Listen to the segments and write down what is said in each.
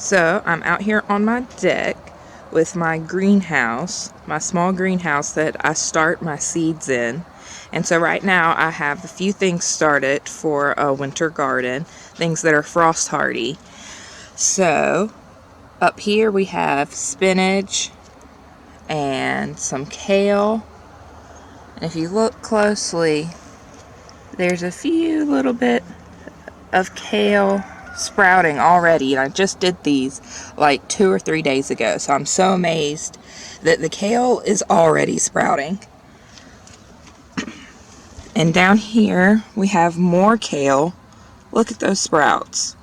So I'm out here on my deck with my greenhouse, my small greenhouse that I start my seeds in. And so right now I have a few things started for a winter garden, things that are frost hardy. So up here we have spinach and some kale. And if you look closely, there's a few little bit of kale sprouting already, and I just did these like 2 or 3 days ago, so I'm so amazed that the kale is already sprouting. And down here we have more kale. Look at those sprouts.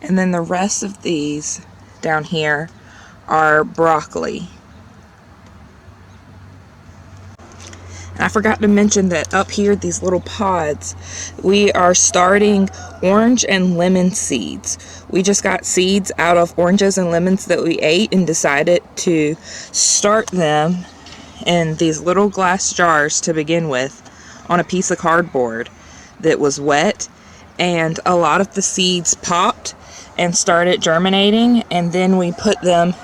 And then the rest of these down here are broccoli. And I forgot to mention that up here, these little pods, we are starting orange and lemon seeds. We just got seeds out of oranges and lemons that we ate and decided to start them in these little glass jars to begin with on a piece of cardboard that was wet. And a lot of the seeds popped and started germinating, and then we put them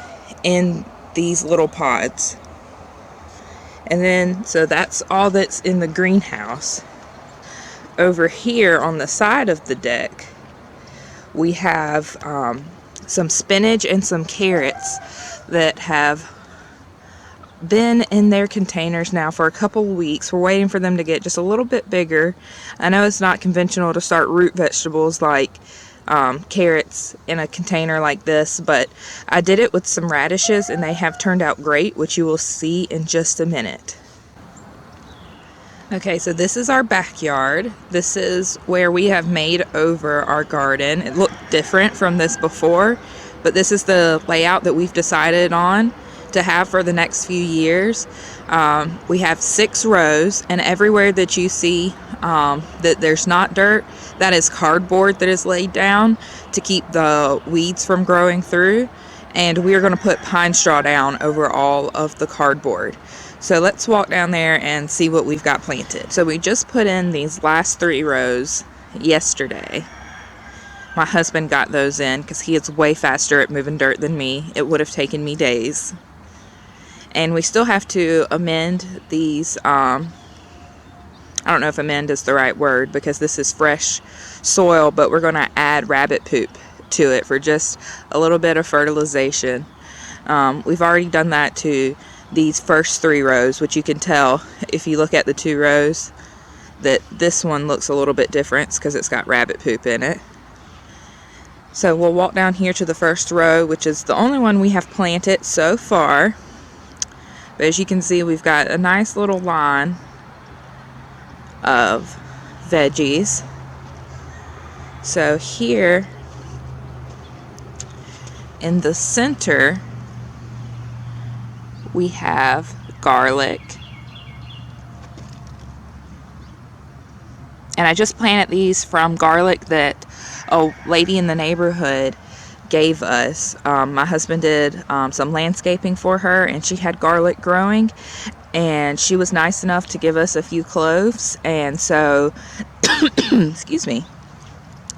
in these little pods. And then, so that's all that's in the greenhouse. Over here on the side of the deck, we have some spinach and some carrots that have been in their containers now for a couple weeks. We're waiting for them to get just a little bit bigger. I know it's not conventional to start root vegetables like carrots in a container like this, but I did it with some radishes and they have turned out great, which you will see in just a minute. Okay, so this is our backyard. This is where we have made over our garden. It looked different from this before, but this is the layout that we've decided on to have for the next few years. We have 6 rows, and everywhere that you see that there's not dirt, that is cardboard that is laid down to keep the weeds from growing through, and we are going to put pine straw down over all of the cardboard. So let's walk down there and see what we've got planted. So we just put in these last 3 rows yesterday. My husband got those in because he is way faster at moving dirt than me. It would have taken me days. And we still have to amend these, I don't know if amend is the right word because this is fresh soil, but we're going to add rabbit poop to it for just a little bit of fertilization. We've already done that to these first 3 rows, which you can tell if you look at the 2 rows that this one looks a little bit different because it's got rabbit poop in it. So we'll walk down here to the first row, which is the only one we have planted so far. But as you can see, we've got a nice little line of veggies. So here in the center, we have garlic. And I just planted these from garlic that a lady in the neighborhood gave us. My husband did some landscaping for her, and she had garlic growing, and she was nice enough to give us a few cloves. And so excuse me,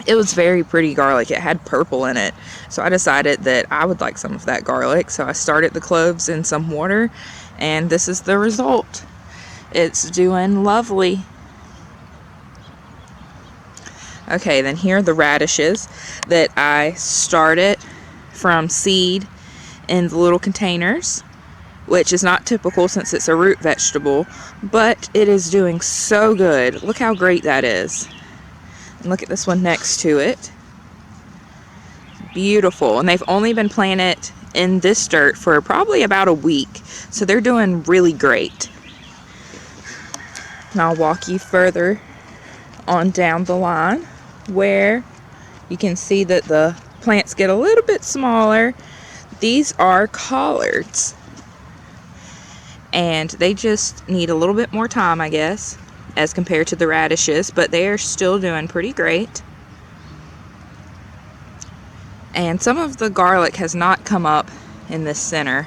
it was very pretty garlic. It had purple in it, so I decided that I would like some of that garlic. So I started the cloves in some water, and this is the result. It's doing lovely. Okay, then here are the radishes that I started from seed in the little containers, which is not typical since it's a root vegetable, but it is doing so good. Look how great that is. And look at this one next to it. Beautiful. And they've only been planted in this dirt for probably about a week, so they're doing really great. And I'll walk you further on down the line where you can see that the plants get a little bit smaller. These are collards, and they just need a little bit more time, I guess, as compared to the radishes, but they are still doing pretty great. And some of the garlic has not come up in this center.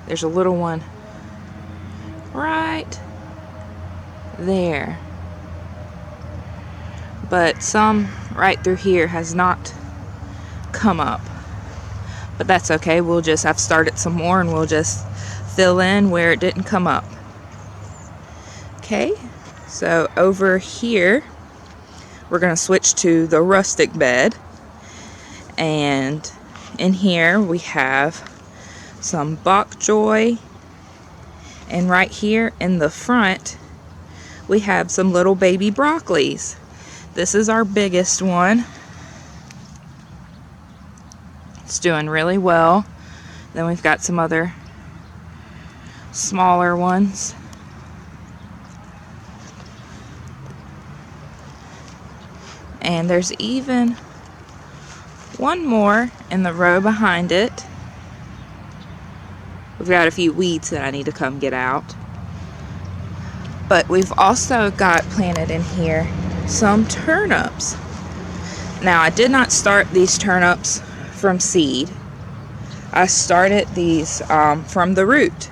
There's a little one right there. But some right through here has not come up. But that's okay. I've started some more and we'll just fill in where it didn't come up. Okay, so over here, we're going to switch to the rustic bed. And in here we have some bok choy. And right here in the front, we have some little baby broccolis. This is our biggest one. It's doing really well. Then we've got some other smaller ones. And there's even one more in the row behind it. We've got a few weeds that I need to come get out. But we've also got planted in here some turnips. Now, I did not start these turnips from seed. I started these from the root.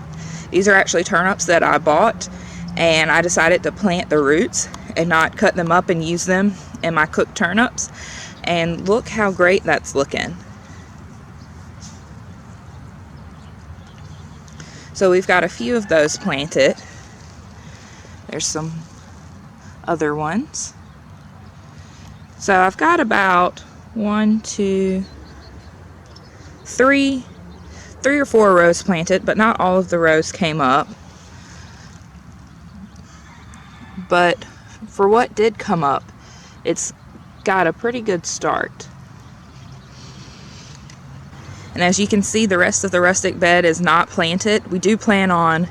These are actually turnips that I bought, and I decided to plant the roots and not cut them up and use them in my cooked turnips. And look how great that's looking. So we've got a few of those planted. There's some other ones. So I've got about 3 or 4 rows planted, but not all of the rows came up. But for what did come up, it's got a pretty good start. And as you can see, the rest of the rustic bed is not planted. We do plan on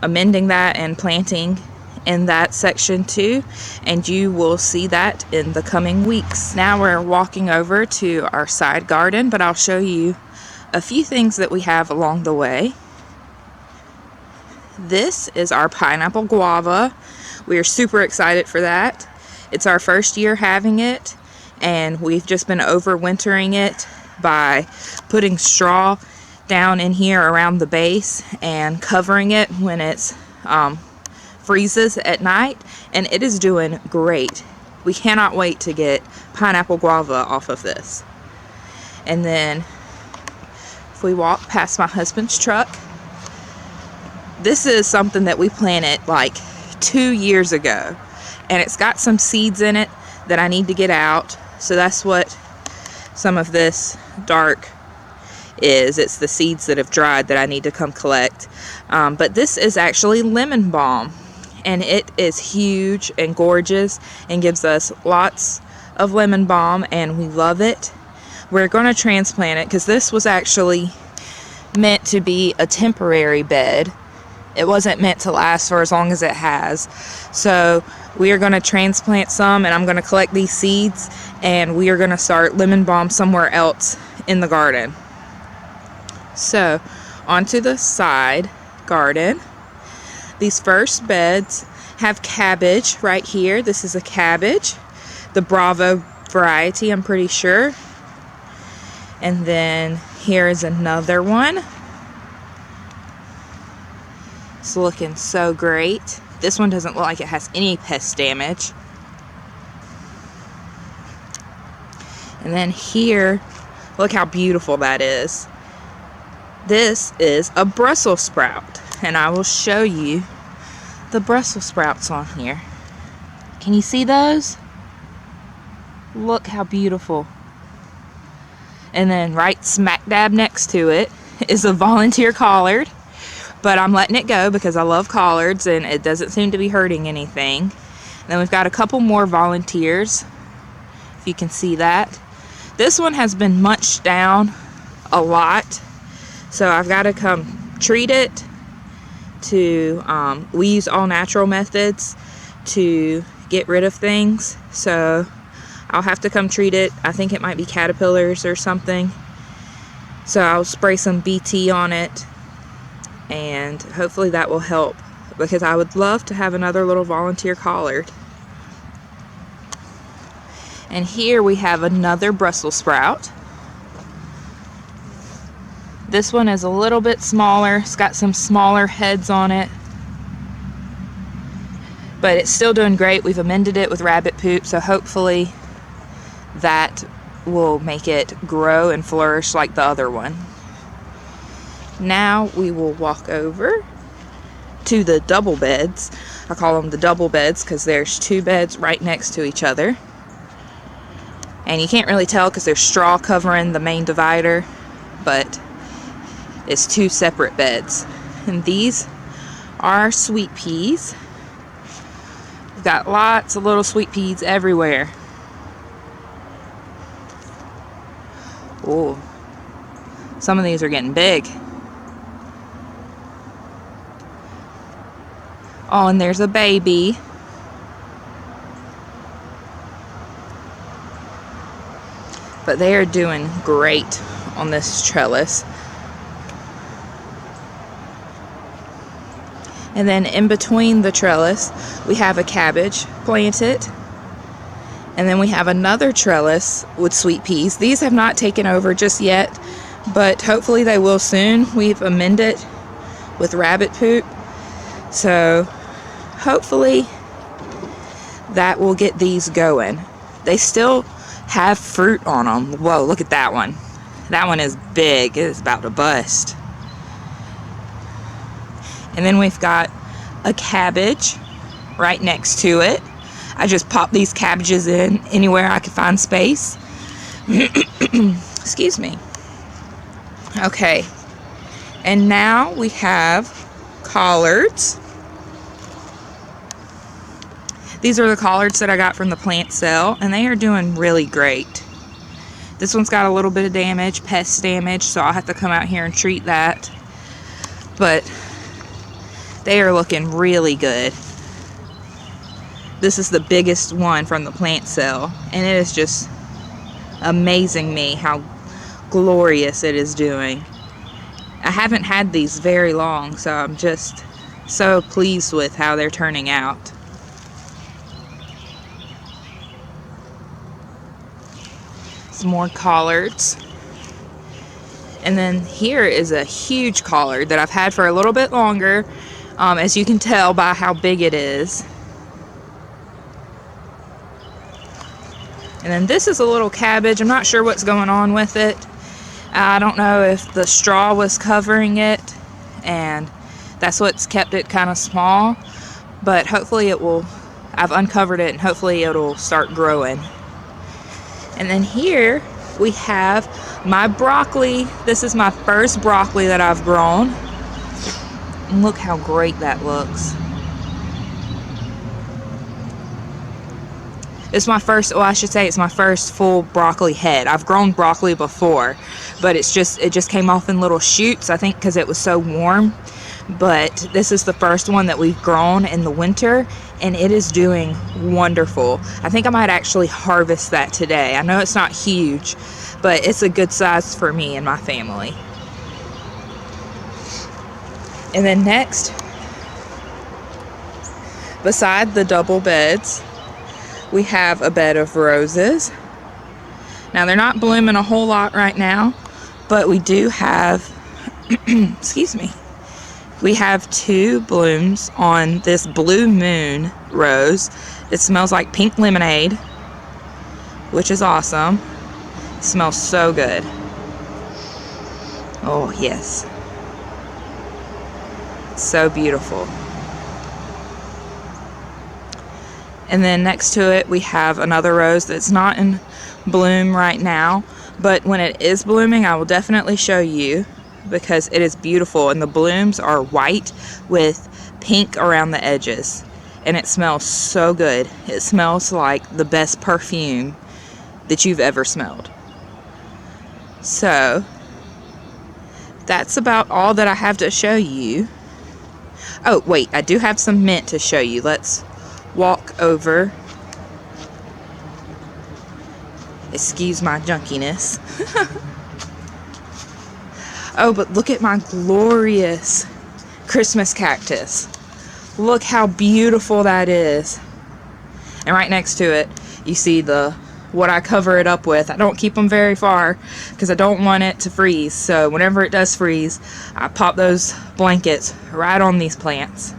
amending that and planting in that section too, and you will see that in the coming weeks. Now we're walking over to our side garden, but I'll show you a few things that we have along the way. This is our pineapple guava. We are super excited for that. It's our first year having it, and we've just been overwintering it by putting straw down in here around the base and covering it when it's freezes at night, and it is doing great. We cannot wait to get pineapple guava off of this. And then if we walk past my husband's truck, this is something that we planted like 2 years ago, and it's got some seeds in it that I need to get out. So that's what some of this dark is. It's the seeds that have dried that I need to come collect. But this is actually lemon balm, and it is huge and gorgeous and gives us lots of lemon balm, and we love it. We're going to transplant it because this was actually meant to be a temporary bed. It wasn't meant to last for as long as it has. So we are going to transplant some, and I'm going to collect these seeds, and we are going to start lemon balm somewhere else in the garden. So onto the side garden. These first beds have cabbage right here. This is a cabbage, the Bravo variety, I'm pretty sure. And then here is another one. It's looking so great. This one doesn't look like it has any pest damage. And then here, look how beautiful that is. This is a Brussels sprout, and I will show you the Brussels sprouts on here. Can you see those? Look how beautiful. And then right smack dab next to it is a volunteer collard, but I'm letting it go because I love collards and it doesn't seem to be hurting anything. And then we've got a couple more volunteers, if you can see that. This one has been munched down a lot, so I've got to come treat it. We use all natural methods to get rid of things, so I'll have to come treat it. I think it might be caterpillars or something, so I'll spray some BT on it, and hopefully that will help, because I would love to have another little volunteer collard. And here we have another Brussels sprout. This one is a little bit smaller. It's got some smaller heads on it, but it's still doing great. We've amended it with rabbit poop, so hopefully that will make it grow and flourish like the other one. Now we will walk over to the double beds. I call them the double beds because there's 2 beds right next to each other. And you can't really tell because there's straw covering the main divider, but it's 2 separate beds. And these are sweet peas. We've got lots of little sweet peas everywhere. Oh, some of these are getting big. Oh, and there's a baby. But they are doing great on this trellis. And then in between the trellis, we have a cabbage planted. And then we have another trellis with sweet peas. These have not taken over just yet, but hopefully they will soon. We've amended with rabbit poop, so hopefully that will get these going. They still have fruit on them. Whoa, look at that one. That one is big. It is about to bust. And then we've got a cabbage right next to it. I just pop these cabbages in anywhere I can find space. Excuse me. Okay. And now we have collards. These are the collards that I got from the plant sale, and they are doing really great. This one's got a little bit of damage, pest damage, so I'll have to come out here and treat that. But they are looking really good. This is the biggest one from the plant sale, and it is just amazing me how glorious it is doing. I haven't had these very long, so I'm just so pleased with how they're turning out. Some more collards. And then here is a huge collard that I've had for a little bit longer, as you can tell by how big it is. And then this is a little cabbage. I'm not sure what's going on with it. I don't know if the straw was covering it and that's what's kept it kind of small, but hopefully it will. I've uncovered it and hopefully it'll start growing. And then here we have my broccoli. This is my first broccoli that I've grown. And look how great that looks. It's my first, well, I should say it's my first full broccoli head. I've grown broccoli before, but it just came off in little shoots, I think because it was so warm. But this is the first one that we've grown in the winter, and it is doing wonderful. I think I might actually harvest that today. I know it's not huge, but it's a good size for me and my family. And then next, beside the double beds, we have a bed of roses. Now they're not blooming a whole lot right now, but we do have, excuse me, we have 2 blooms on this Blue Moon rose. It smells like pink lemonade, which is awesome. It smells so good. Oh yes. So beautiful. And then next to it we have another rose that's not in bloom right now, but when it is blooming I will definitely show you because it is beautiful, and the blooms are white with pink around the edges, and it smells so good. It smells like the best perfume that you've ever smelled. So that's about all that I have to show you. Oh wait, I do have some mint to show you. Let's walk over. Excuse my junkiness. Oh, but look at my glorious Christmas cactus. Look how beautiful that is. And right next to it, you see what I cover it up with. I don't keep them very far because I don't want it to freeze. So whenever it does freeze, I pop those blankets right on these plants.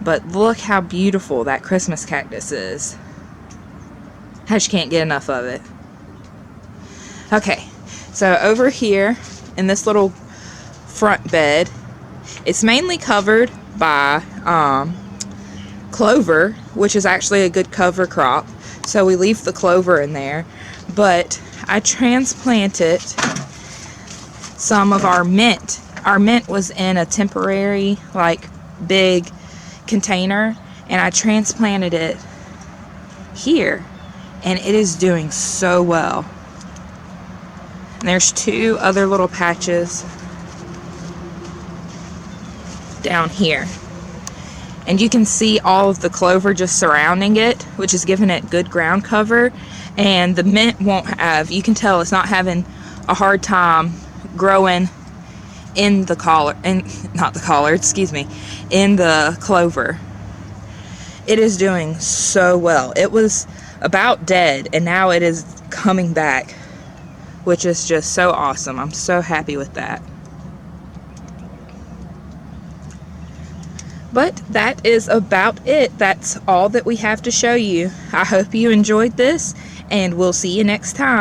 But look how beautiful that Christmas cactus is. I just can't get enough of it. Okay, so over here in this little front bed, it's mainly covered by clover, which is actually a good cover crop. So we leave the clover in there. But I transplanted some of our mint. Our mint was in a temporary, like, big container, and I transplanted it here, and it is doing so well. And there's 2 other little patches down here, and you can see all of the clover just surrounding it, which is giving it good ground cover. And the mint won't have, you can tell it's not having a hard time growing in the collar, in the clover. It is doing so well. It was about dead, and now it is coming back, which is just so awesome. I'm so happy with that. But that is about it. That's all that we have to show you. I hope you enjoyed this, and we'll see you next time.